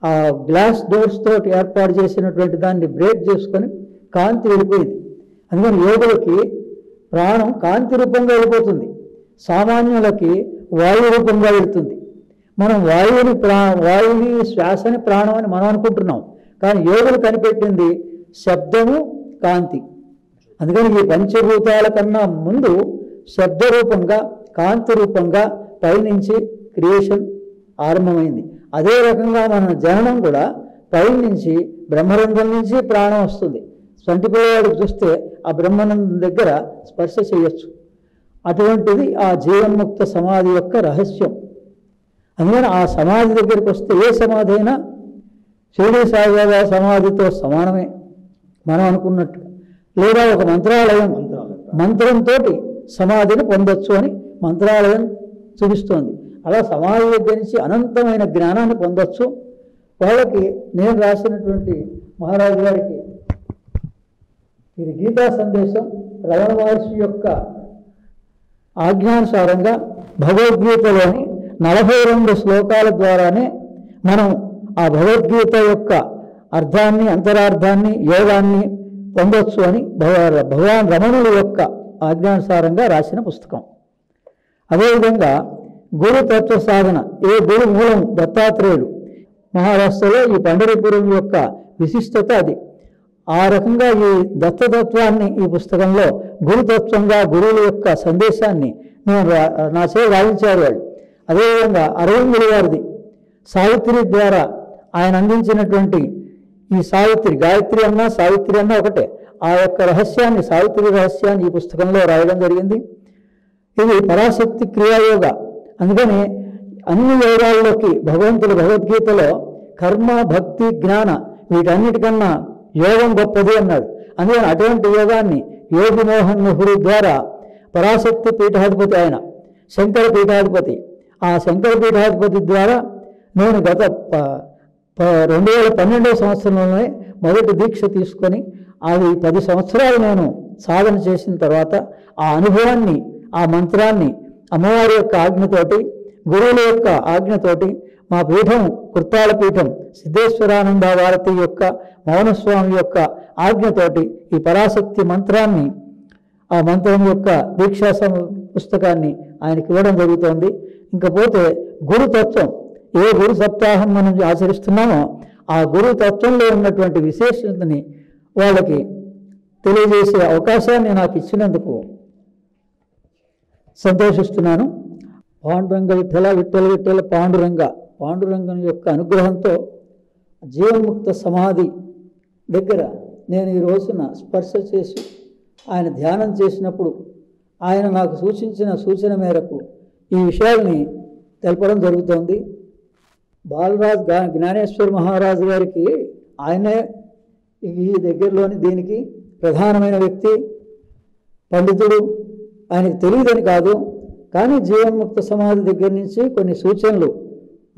ఆ గ్లాస్ డోర్స్ తోటి ఏర్పాటు చేసినటువంటి దాన్ని బ్రేక్ చేసుకొని కాంతి వెళ్ళిపోయింది. అందుకని యోగులకి ప్రాణం కాంతి రూపంగా వెళ్ళిపోతుంది, సామాన్యులకి వాయు రూపంగా వెళుతుంది. మనం వాయువుని శ్వాసని ప్రాణం అని మనం అనుకుంటున్నాం. కానీ యోగులు కనిపెట్టింది శబ్దము, కాంతి. అందుకని ఈ పంచభూతాల కన్నా ముందు శబ్ద రూపంగా, కాంతి రూపంగా పైనుంచి క్రియేషన్ ఆరంభమైంది. అదే రకంగా మన జననం కూడా పైనుంచి బ్రహ్మరంధ్రం నుంచి ప్రాణం వస్తుంది. సంటిపిల్లవాడికి చూస్తే ఆ బ్రహ్మనందం దగ్గర స్పర్శ చేయొచ్చు. అటువంటిది ఆ జీవన్ముక్త సమాధి యొక్క రహస్యం. అందుకని ఆ సమాధి దగ్గరికి వస్తే ఏ సమాధి అయినా షిరిడి సాయిబాబా సమాధితో సమానమే మనం అనుకున్నట్టు. లేదా ఒక మంత్రంతో సమాధిని పొందొచ్చు అని మంత్రాలయం చూపిస్తోంది. అలా సమాధి దగ్గర నుంచి అనంతమైన జ్ఞానాన్ని పొందొచ్చు. వాళ్ళకి నేను రాసినటువంటి మహారాజు గారికి ఇది గీతా సందేశం రమణ మహర్షి యొక్క ఆజ్ఞానుసారంగా భగవద్గీతలోని 42 శ్లోకాల ద్వారానే మనం ఆ భగవద్గీత యొక్క అర్థాన్ని, అంతరార్థాన్ని, యోగాన్ని పొందొచ్చు అని భగవాన్ రమణుల యొక్క ఆజ్ఞానుసారంగా రాసిన పుస్తకం. అదేవిధంగా గురు తత్వ సాధన, ఏ గురు మూలం దత్తాత్రేయుడు. మహారాష్ట్రలో ఈ పండరీపురం యొక్క విశిష్టత అది. ఆ రకంగా ఈ దత్తతత్వాన్ని ఈ పుస్తకంలో గురుతత్వంగా గురువుల యొక్క సందేశాన్ని నేను నా చే రాయించారు వాళ్ళు. అదేవిధంగా అరవిందుల వారిది సావిత్రి ద్వారా ఆయన అందించినటువంటి ఈ సావిత్రి, గాయత్రి అన్నా సావిత్రి అన్నా ఒకటే, ఆ యొక్క రహస్యాన్ని, సావిత్రి రహస్యాన్ని ఈ పుస్తకంలో రాయడం జరిగింది. ఇది పరాశక్తి క్రియాయోగ. అందుకని అన్ని యోగాల్లోకి భగవంతుడు భగవద్గీతలో కర్మ, భక్తి, జ్ఞాన వీటన్నిటికన్నా యోగం గొప్పది అన్నాడు. అందుకని అటువంటి యోగాన్ని యోగి మోహన్ నెహ్రూ ద్వారా పరాశక్తి పీఠాధిపతి ఆయన శంకర పీఠాధిపతి, ఆ శంకర పీఠాధిపతి ద్వారా నేను గత 2012 సంవత్సరంలోనే మొదటి దీక్ష తీసుకొని అది 10 సంవత్సరాలు నేను సాధన చేసిన తర్వాత ఆ అనుభవాన్ని, ఆ మంత్రాన్ని అమ్మవారి యొక్క ఆజ్ఞతోటి, గురువుల యొక్క ఆజ్ఞతోటి, మా పీఠం కృపాల పీఠం సిద్ధేశ్వరానంద భారతి యొక్క మౌనస్వామి యొక్క ఆజ్ఞతోటి ఈ పరాశక్తి మంత్రాన్ని, ఆ మంత్రం యొక్క దీక్షా పుస్తకాన్ని ఆయనకి ఇవ్వడం జరుగుతోంది. ఇంకపోతే గురుతత్వం, ఏ గురు సప్తాహం మనం ఆచరిస్తున్నామో ఆ గురుతత్వంలో ఉన్నటువంటి విశేషతని వాళ్ళకి తెలియజేసే అవకాశాన్ని నాకు ఇచ్చినందుకు సంతోషిస్తున్నాను. పాండురంగ విఠల విఠల విఠల పాండురంగం యొక్క అనుగ్రహంతో జీవన్ముక్త సమాధి దగ్గర నేను ఈ రోజున స్పర్శ చేసి ఆయన ధ్యానం చేసినప్పుడు ఆయన నాకు సూచించిన సూచన మేరకు ఈ విషయాల్ని తెలపడం జరుగుతోంది. బాలరాజ్ జ్ఞానేశ్వర మహారాజు గారికి ఆయనే ఈ దగ్గరలోని దీనికి ప్రధానమైన వ్యక్తి, పండితుడు. ఆయనకు తెలియదని కాదు, కానీ జీవన్ముక్త సమాధి దగ్గర నుంచి కొన్ని సూచనలు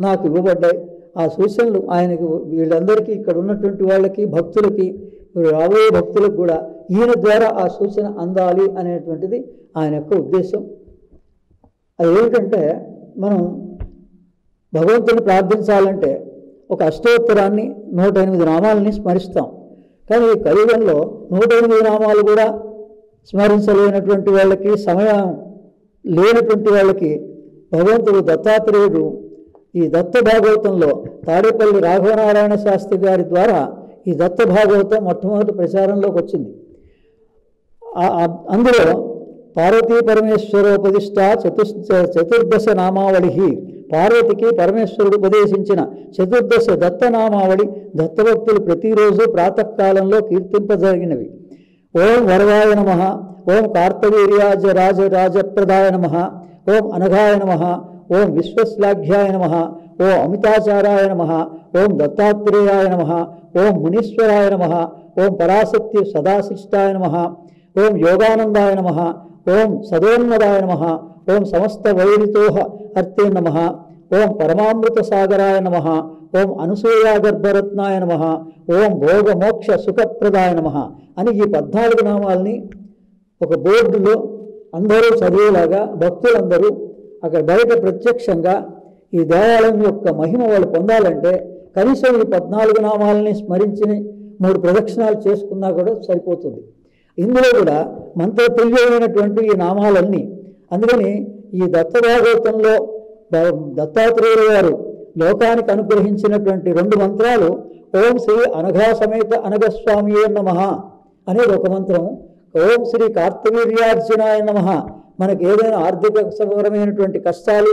నాకు ఇవ్వబడ్డాయి. ఆ సూచనలు ఆయనకు, వీళ్ళందరికీ, ఇక్కడ ఉన్నటువంటి వాళ్ళకి, భక్తులకి, రాబోయే భక్తులకు కూడా ఈయన ద్వారా ఆ సూచన అందాలి అనేటువంటిది ఆయన యొక్క ఉద్దేశం. అది ఏమిటంటే, మనం భగవంతుని ప్రార్థించాలంటే ఒక అష్టోత్తరాన్ని 108 నామాలని స్మరిస్తాం. కానీ ఈ కలియుగంలో 108 నామాలు కూడా స్మరించలేనటువంటి వాళ్ళకి, సమయం లేనటువంటి వాళ్ళకి భగవంతుడు దత్తాత్రేయుడు ఈ దత్త భాగవతంలో తాడేపల్లి రాఘవనారాయణ శాస్త్రి గారి ద్వారా ఈ దత్త భాగవతం మొట్టమొదటి ప్రచారంలోకి వచ్చింది. అందులో పార్వతీ పరమేశ్వరోపదిష్ట చతుర్దశ నామావళి, పార్వతికి పరమేశ్వరుడు ఉపదేశించిన 14 దత్తనామావళి దత్తభక్తులు ప్రతిరోజు ప్రాతకాలంలో కీర్తింపజరిగినవి. ఓం వరదాయ నమః, ఓం కార్తవీర్యాజ రాజప్రదాయ నమః, ఓం అనఘాయ నమః, ఓం విశ్వశ్లాఘ్యాయ నమః, ఓం అమితాచారాయ నమః, ఓం దత్తాత్రేయాయ నమః, ఓం మునీశ్వరాయ నమః, ఓం పరాశక్తి సదాశిష్టాయ నమః, ఓం యోగానందాయ నమః, ఓం సదోన్మదాయ నమః, ఓం సమస్త వైరితోహ అర్తే నమః, ఓం పరమామృత సాగరాయ నమః, ఓం అనసూయాగర్భరత్నాయ నమః, ఓం భోగమోక్ష సుఖప్రదాయ నమః అని ఈ 14 నామాలని ఒక బోర్డులో అందరూ చదివేలాగా భక్తులందరూ అక్కడ బయట ప్రత్యక్షంగా ఈ దేవాలయం యొక్క మహిమ వాళ్ళు పొందాలంటే కనీసం ఈ 14 నామాలని స్మరించి 3 ప్రదక్షిణాలు చేసుకున్నా కూడా సరిపోతుంది. ఇందులో కూడా మంత్రతుల్యమైనటువంటి ఈ నామాలన్నీ. అందుకని ఈ దత్త భాగవతంలో దత్తాత్రేయులు గారు లోకానికి అనుగ్రహించినటువంటి 2 మంత్రాలు ఓం శ్రీ అనఘా సమేత అనఘస్వామియే నమః అనేది ఒక మంత్రం, ఓం శ్రీ కార్తవీర్యార్జునాయ నమః. మనకి ఏదైనా ఆర్థిక పరమైనటువంటి కష్టాలు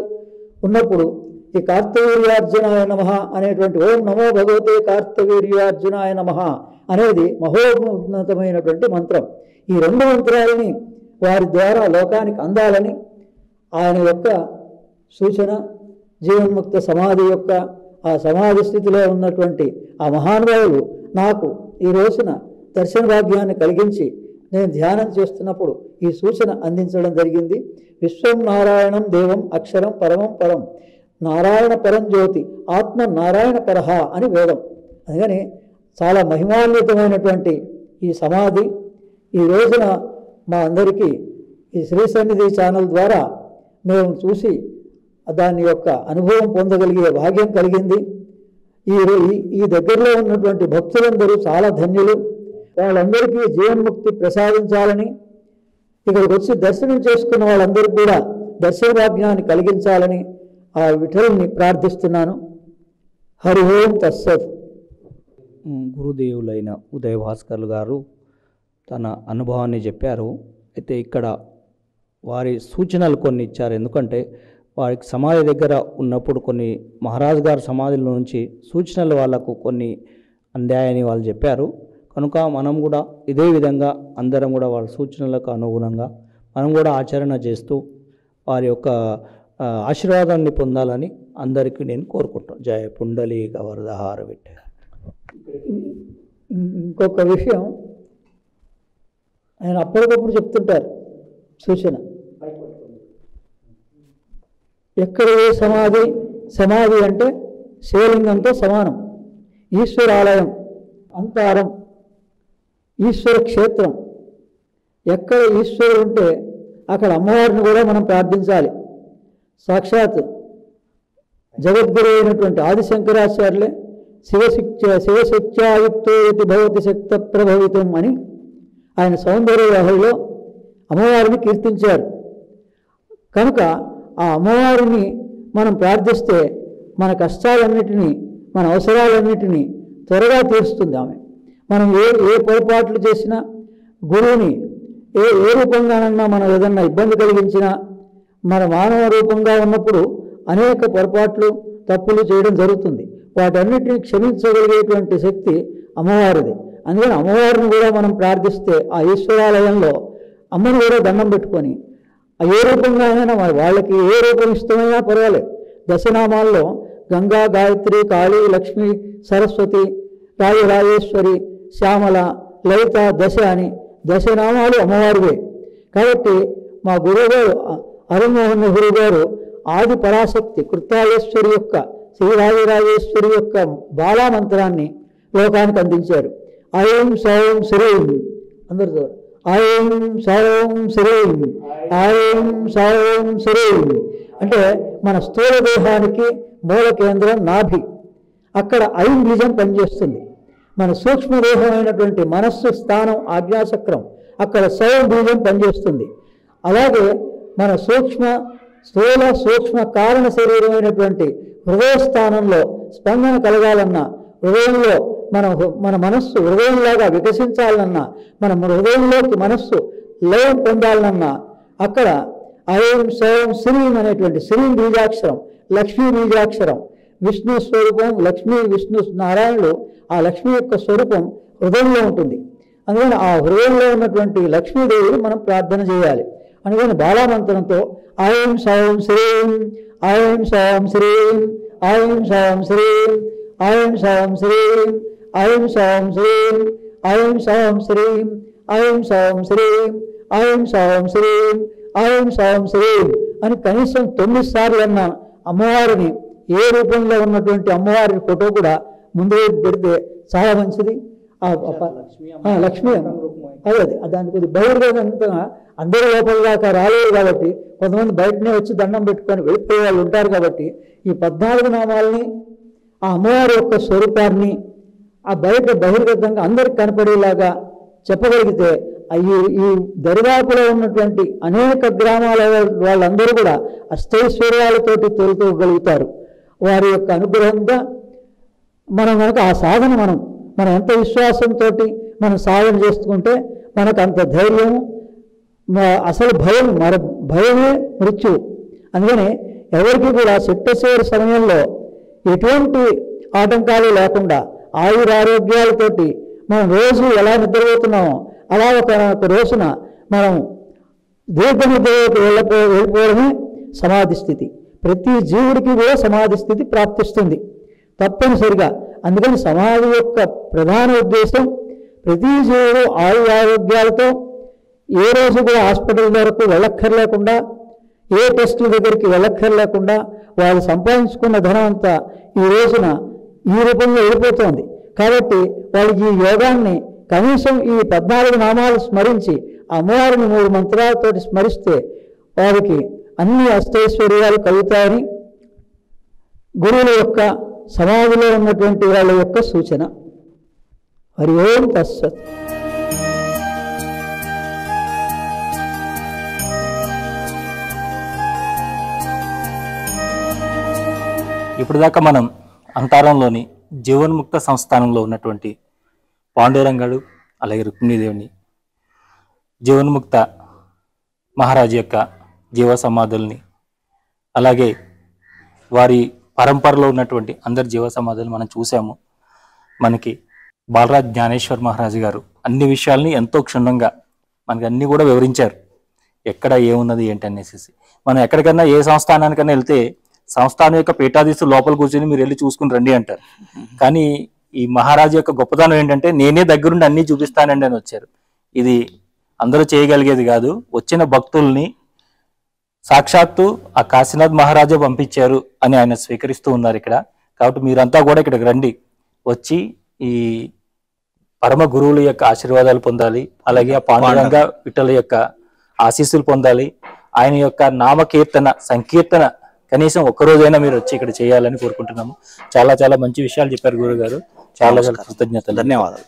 ఉన్నప్పుడు ఈ కార్తవీర్యార్జునాయ నమః అనేటువంటి ఓం నమో భగవతే కార్తవీర్యార్జునాయ నమః అనేది మహోన్నతమైనటువంటి మంత్రం. ఈ 2 మంత్రాలని వారి ద్వారా లోకానికి అందాలని ఆయన యొక్క సూచన, జీవన్ముక్త సమాధి యొక్క ఆ సమాధి స్థితిలో ఉన్నటువంటి ఆ మహానుభావులు నాకు ఈ రోజున దర్శన భాగ్యాన్ని కలిగించి నేను ధ్యానం చేస్తున్నప్పుడు ఈ సూచన అందించడం జరిగింది. విశ్వం నారాయణం దేవం అక్షరం పరమం పరం, నారాయణ పరం జ్యోతి ఆత్మ నారాయణ పరహ అని వేదం. అందుకని చాలా మహిమాన్వితమైనటువంటి ఈ సమాధి ఈ రోజున మా అందరికీ ఈ శ్రీ సన్నిధి ఛానల్ ద్వారా మేము చూసి దాని యొక్క అనుభవం పొందగలిగే భాగ్యం కలిగింది. ఈ దగ్గరలో ఉన్నటువంటి భక్తులందరూ చాలా ధన్యులు. వాళ్ళందరికీ జీవన్ముక్తి ప్రసాదించాలని, ఇక్కడికి వచ్చి దర్శనం చేసుకున్న వాళ్ళందరికీ కూడా దర్శన భాగ్యాన్ని కలిగించాలని ఆ విఠలుని ప్రార్థిస్తున్నాను. హరి ఓం తస్సత్. గురుదేవులైన ఉదయ భాస్కర్లు గారు తన అనుభవాన్ని చెప్పారు. అయితే ఇక్కడ వారి సూచనలు కొన్ని ఇచ్చారు. ఎందుకంటే వారికి సమాధి దగ్గర ఉన్నప్పుడు కొన్ని మహారాజు గారి సమాధుల నుంచి సూచనలు వాళ్ళకు కొన్ని అందాయని వాళ్ళు చెప్పారు. కనుక మనం కూడా ఇదే విధంగా అందరం కూడా వాళ్ళ సూచనలకు అనుగుణంగా మనం కూడా ఆచరణ చేస్తూ వారి యొక్క ఆశీర్వాదాన్ని పొందాలని అందరికీ నేను కోరుకుంటాను. జయ పుండలీక వరదహార విఠల. ఇంకొక విషయం ఆయన అప్పటికప్పుడు చెప్తుంటారు సూచన. ఎక్కడ ఏ సమాధి అంటే శివలింగంతో సమానం. ఈశ్వరాలయం, అంతారం, ఈశ్వర క్షేత్రం. ఎక్కడ ఈశ్వరుడు ఉంటే అక్కడ అమ్మవారిని కూడా మనం ప్రార్థించాలి. సాక్షాత్ జగద్గురు అయినటువంటి ఆదిశంకరాచార్యులే శివశక్త్యాయుక్తో యతి భవతి శక్త ప్రభవితం అని ఆయన సౌందర్య లహరిలో అమ్మవారిని కీర్తించారు. కనుక ఆ అమ్మవారిని మనం ప్రార్థిస్తే మన కష్టాలన్నిటినీ, మన అవసరాలన్నిటినీ త్వరగా తీరుస్తుంది ఆమె. మనం ఏ పొరపాట్లు చేసినా, గురువుని ఏ రూపంగానన్నా మనం ఏదన్నా ఇబ్బంది కలిగించినా, మన మానవ రూపంగా ఉన్నప్పుడు అనేక పొరపాట్లు తప్పులు చేయడం జరుగుతుంది. వాటన్నిటిని క్షమించగలిగేటువంటి శక్తి అమ్మవారిది. అందుకని అమ్మవారిని కూడా మనం ప్రార్థిస్తే ఆ ఈశ్వరాలయంలో అమ్మని కూడా దండం పెట్టుకొని ఏ రూపంగా అయినా వాళ్ళకి ఏ రూపం ఇష్టమైనా పర్వాలేదు. దశనామాల్లో గంగా, గాయత్రి, కాళీ, లక్ష్మి, సరస్వతి, రాజరాజేశ్వరి, శ్యామల, లలిత, దశ అని దశనామాలు అమ్మవారివే. కాబట్టి మా గురువుగారు హరిమోహన్ గురువు గారు ఆది పరాశక్తి కృతాళేశ్వరి యొక్క, శ్రీరాజరాజేశ్వరి యొక్క బాలామంత్రాన్ని లోకానికి అందించారు. ఐం సౌం శ్రీం, అందరూ ఐం సౌం శ్రీం, ఐం సౌం శ్రీం అంటే మన స్థూల దేహానికి మూల కేంద్రం నాభి. అక్కడ ఐం బీజం పనిచేస్తుంది. మన సూక్ష్మదేహమైనటువంటి మనస్సు స్థానం ఆజ్ఞాచక్రం, అక్కడ సౌం బీజం పనిచేస్తుంది. అలాగే మన స్థూల సూక్ష్మ కారణ శరీరమైనటువంటి హృదయ స్థానంలో స్పందన కలగాలన్నా, హృదయంలో మన మనస్సు హృదయంలాగా వికసించాలన్నా, మన హృదయంలోకి మనస్సు లయం పొందాలన్నా అక్కడ ఐం సౌం శ్రీం అనేటువంటి శ్రీం బీజాక్షరం, లక్ష్మీ బీజాక్షరం. విష్ణు స్వరూపం లక్ష్మీ, విష్ణు నారాయణుడు ఆ లక్ష్మి యొక్క స్వరూపం హృదయంలో ఉంటుంది. అందుకని ఆ హృదయంలో ఉన్నటువంటి లక్ష్మీదేవిని మనం ప్రార్థన చేయాలి. అందుకని బాలామంత్రంతో ఐం సౌం శ్రీం, ఐం సౌం శ్రీం, ఐం సౌం శ్రీం, ఐం సౌం శ్రీం, ఐం సౌం శ్రీం, ఐం సౌం శ్రీం, ఐం సౌం శ్రీం, ఐం సౌం శ్రీం, ఐం సౌం శ్రీం అని కనీసం 9 సార్లు అన్న అమ్మవారిని, ఏ రూపంలో ఉన్నటువంటి అమ్మవారి ఫోటో కూడా ముందు పెడితే చాలా మంచిది. లక్ష్మి అదే దానికి కొద్ది బహిర్గతంగా అందరి లోపల దాకా రాలేదు కాబట్టి కొంతమంది బయటనే వచ్చి దండం పెట్టుకొని వెళ్ళిపోయే వాళ్ళు ఉంటారు. కాబట్టి ఈ 14 నామాలని, ఆ అమ్మవారి యొక్క స్వరూపాన్ని ఆ బయట బహిర్గతంగా అందరికి కనపడేలాగా చెప్పగలిగితే ఈ దరిదాపులో ఉన్నటువంటి అనేక గ్రామాల వాళ్ళందరూ కూడా అష్టైశ్వర్యాలతోటి తోలుకోగలుగుతారు. వారి యొక్క అనుగ్రహంగా మనం కనుక ఆ సాధన మనం ఎంత విశ్వాసంతో మనం సాధన చేసుకుంటే మనకు అంత ధైర్యము, అసలు భయమే మృత్యువు. అందుకని ఎవరికి కూడా చిట్టచివరి సమయంలో ఎటువంటి ఆటంకాలు లేకుండా ఆయురారోగ్యాలతోటి మనం రోజు ఎలా నిద్రపోతున్నామో అలా ఒక రోజున మనం దీర్ఘ నిద్రలోకి వెళ్ళిపోవడమే సమాధి స్థితి. ప్రతి జీవుడికి కూడా సమాధి స్థితి ప్రాప్తిస్తుంది తప్పనిసరిగా. అందుకని సమాధి యొక్క ప్రధాన ఉద్దేశం ప్రతి జీవుడు ఆరోగ్యాలతో ఏ రోజు కూడా హాస్పిటల్ వరకు వెళ్ళక్కర్లేకుండా, ఏ టెస్టుల దగ్గరికి వెళ్ళక్కర్లేకుండా వాళ్ళు సంపాదించుకున్న ధనం అంతా ఈ రోజున ఈ రూపంలో వెళ్ళిపోతుంది. కాబట్టి వాళ్ళకి ఈ యోగాన్ని కనీసం ఈ 14 నామాలు స్మరించి అమ్మవారిని 3 మంత్రాలతో స్మరిస్తే వారికి అన్ని అష్టైశ్వర్యాలు కలుగుతాయని గురువుల యొక్క సమాధిలో ఉన్నటువంటి వాళ్ళ యొక్క సూచన. హరి ఓం తస్సత్. ఇప్పుడు దాకా మనం అంతారంలోని జీవన్ముక్త సంస్థానంలో ఉన్నటువంటి పాండురంగడు అలాగే రుక్మిణీదేవిని, జీవన్ముక్త మహారాజు యొక్క జీవ సమాధుల్ని, అలాగే వారి పరంపరలో ఉన్నటువంటి అందరి జీవ సమాధులు మనం చూసాము. మనకి బాలరాజ్ జ్ఞానేశ్వర్ మహారాజు గారు అన్ని విషయాల్ని ఎంతో క్షుణ్ణంగా మనకి అన్ని కూడా వివరించారు. ఎక్కడ ఏమున్నది ఏంటి అనేసి. మనం ఎక్కడికన్నా ఏ సంస్థానానికన్నా వెళ్తే సంస్థానం యొక్క పీఠాధీశులు లోపల కూర్చొని మీరు వెళ్ళి చూసుకుని రండి అంటారు. కానీ ఈ మహారాజు యొక్క గొప్పతనం ఏంటంటే నేనే దగ్గరుండి అన్ని చూపిస్తానండి అని వచ్చారు. ఇది అందరూ చేయగలిగేది కాదు. వచ్చిన భక్తుల్ని సాక్షాత్తు ఆ కాశీనాథ్ మహారాజా పంపించారు అని ఆయన స్వీకరిస్తూ ఉన్నారు ఇక్కడ. కాబట్టి మీరంతా కూడా ఇక్కడికి రండి, వచ్చి ఈ పరమ గురువుల యొక్క ఆశీర్వాదాలు పొందాలి, అలాగే ఆ పాండురంగ విఠల యొక్క ఆశీస్సులు పొందాలి. ఆయన యొక్క నామకీర్తన సంకీర్తన కనీసం ఒక్కరోజైనా మీరు వచ్చి ఇక్కడ చేయాలని కోరుకుంటున్నాము. చాలా చాలా మంచి విషయాలు చెప్పారు గురువు గారు. చాలా చాలా కృతజ్ఞతలు, ధన్యవాదాలు.